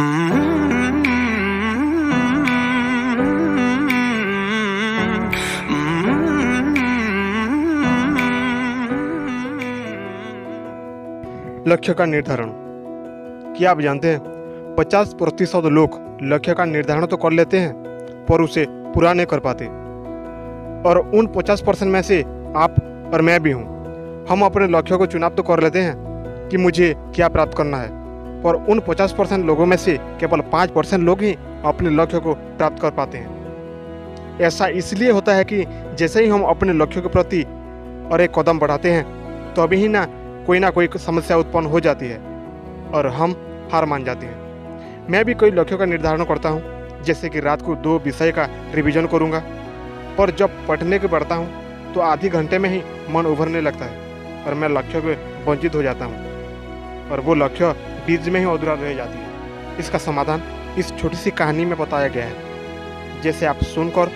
लक्ष्य का निर्धारण। क्या आप जानते हैं 50% लोग लक्ष्य का निर्धारण तो कर लेते हैं पर उसे पूरा नहीं कर पाते। और उन 50% में से आप और मैं भी हूँ। हम अपने लक्ष्य को चुनाव तो कर लेते हैं कि मुझे क्या प्राप्त करना है, पर उन 50% लोगों में से केवल 5% लोग ही अपने लक्ष्य को प्राप्त कर पाते हैं। ऐसा इसलिए होता है कि जैसे ही हम अपने लक्ष्य के प्रति और एक कदम बढ़ाते हैं तो अभी ही ना कोई समस्या उत्पन्न हो जाती है और हम हार मान जाते हैं। मैं भी कई लक्ष्यों का निर्धारण करता हूँ, जैसे कि रात को 2 विषय का रिवीजन करूँगा, पर जब पढ़ने के बढ़ता हूँ तो आधे घंटे में ही मन उभरने लगता है और मैं लक्ष्य के वंचित हो जाता हूँ और वो लक्ष्य बीच में ही अधूरा रह जाती है। इसका समाधान इस छोटी सी कहानी में बताया गया है, जैसे आप सुनकर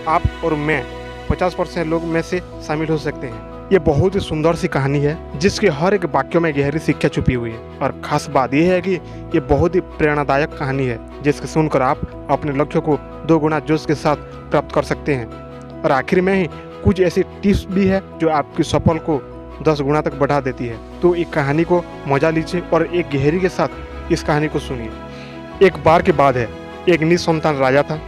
आप और मैं 50% लोग में से शामिल हो सकते हैं। ये बहुत ही सुंदर सी कहानी है जिसके हर एक वाक्य में गहरी शिक्षा छुपी हुई है, और खास बात यह है कि ये बहुत ही प्रेरणादायक कहानी है जिसके सुनकर आप अपने लक्ष्य को 2 गुना जोश के साथ प्राप्त कर सकते हैं। और आखिर में ही कुछ ऐसी टिप्स भी है जो आपकी सफल को 10 गुना तक बढ़ा देती है। तो एक कहानी को मजा लीजिए और एक गहरी के साथ इस कहानी को सुनिए। एक बार की बात है, एक निसंतान राजा था।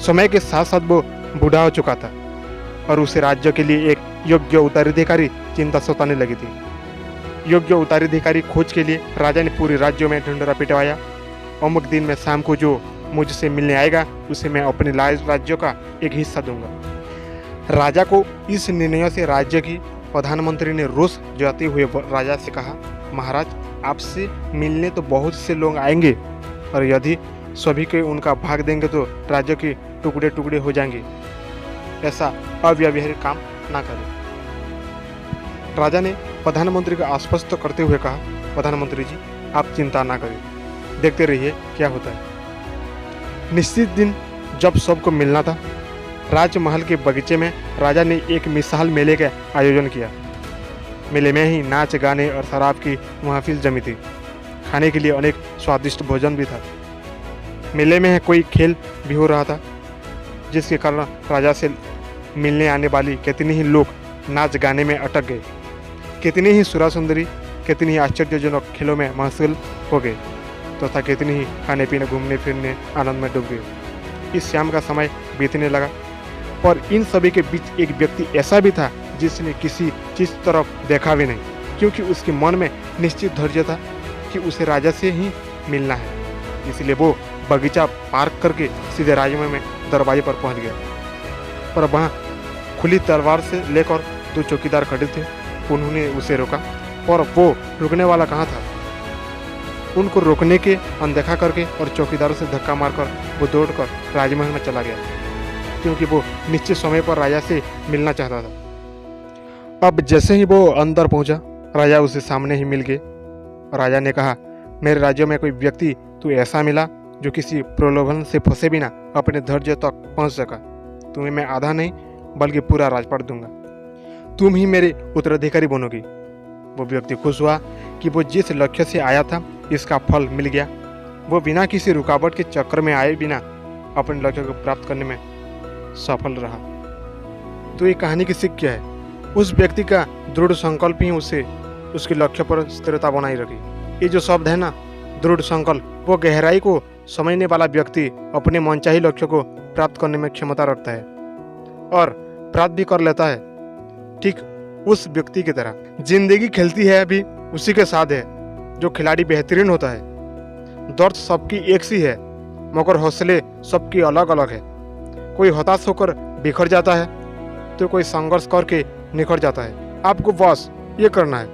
समय के साथ साथ वो बूढ़ा हो चुका था और उसे राज्य के लिए एक योग्य उत्तराधिकारी चिंता सताने लगी थी। योग्य उत्तराधिकारी खोज के लिए राजा ने पूरे राज्य में ढिंढोरा पिटवाया। अमुक दिन में शाम को जो मुझसे मिलने आएगा उसे मैं अपने राज्य का एक हिस्सा दूंगा। राजा को इस निर्णय से राज्य की प्रधानमंत्री ने रोष जताते हुए राजा से कहा, महाराज, आपसे मिलने तो बहुत से लोग आएंगे और यदि सभी को उनका भाग देंगे तो राज्य के टुकड़े टुकड़े हो जाएंगे। ऐसा अव्यवहारिक काम ना करें। राजा ने प्रधानमंत्री को आश्वस्त करते हुए कहा, प्रधानमंत्री जी, आप चिंता ना करें, देखते रहिए क्या होता है। निश्चित दिन जब सबको मिलना था, राजमहल के बगीचे में राजा ने एक विशाल मेले का आयोजन किया। मेले में ही नाच गाने और शराब की महफिल जमी थी। खाने के लिए अनेक स्वादिष्ट भोजन भी था। मेले में कोई खेल भी हो रहा था, जिसके कारण राजा से मिलने आने वाली कितनी ही लोग नाच गाने में अटक गए। कितनी ही सुरा सुंदरी कितनी ही आश्चर्यजनक खेलों में मशगूल हो गए तथा कितनी ही खाने पीने घूमने फिरने आनंद में डूब गए। इस शाम का समय बीतने लगा, पर इन सभी के बीच एक व्यक्ति ऐसा भी था जिसने किसी चीज़ तरफ देखा भी नहीं, क्योंकि उसके मन में निश्चित धैर्य था कि उसे राजा से ही मिलना है। इसलिए वो बगीचा पार्क करके सीधे राजमहल में दरवाजे पर पहुंच गया। पर वहाँ खुली तलवार से लेकर 2 चौकीदार खड़े थे। उन्होंने उसे रोका, पर वो रुकने वाला कहाँ था। उनको रोकने के अनदेखा करके और चौकीदारों से धक्का मारकर वो दौड़कर राजमहल में चला गया, क्योंकि वो निश्चित समय पर राजा से मिलना चाहता था। अब जैसे ही वो अंदर पहुंचा, राजा उसे सामने ही मिल गए। राजा ने कहा, मेरे राज्य में कोई व्यक्ति तो ऐसा मिला जो किसी प्रलोभन से फंसे बिना अपने धैर्य तक पहुंच सका। तुम्हें मैं आधा नहीं बल्कि पूरा राजपाट दूंगा। तुम ही मेरे उत्तराधिकारी बनोगी। वो व्यक्ति खुश हुआ कि वो जिस लक्ष्य से आया था इसका फल मिल गया। वो बिना किसी रुकावट के चक्कर में आए बिना अपने लक्ष्य को प्राप्त करने में सफल रहा। तो ये कहानी की सीख क्या है? उस व्यक्ति का दृढ़ संकल्प ही उसे उसके लक्ष्य पर स्थिरता बनाई रखी। ये जो शब्द है ना, दृढ़ संकल्प, वो गहराई को समझने वाला व्यक्ति अपने मनचाही लक्ष्य को प्राप्त करने में क्षमता रखता है और प्राप्त भी कर लेता है। ठीक उस व्यक्ति की तरह जिंदगी खेलती है भी उसी के साथ है जो खिलाड़ी बेहतरीन होता है। दर्द सबकी एक सी है, मगर हौसले सबकी अलग अलग है। कोई हताश होकर बिखर जाता है तो कोई संघर्ष करके निखर जाता है। आपको बस ये करना है,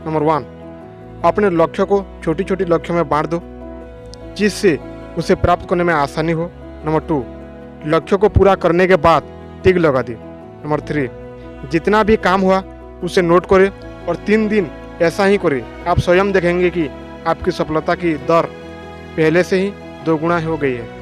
नंबर 1, अपने लक्ष्य को छोटी छोटी लक्ष्यों में बांट दो जिससे उसे प्राप्त करने में आसानी हो। नंबर 2, लक्ष्य को पूरा करने के बाद टिक लगा दी। नंबर 3, जितना भी काम हुआ उसे नोट करें और 3 दिन ऐसा ही करें। आप स्वयं देखेंगे कि आपकी सफलता की दर पहले से ही 2 गुना हो गई है।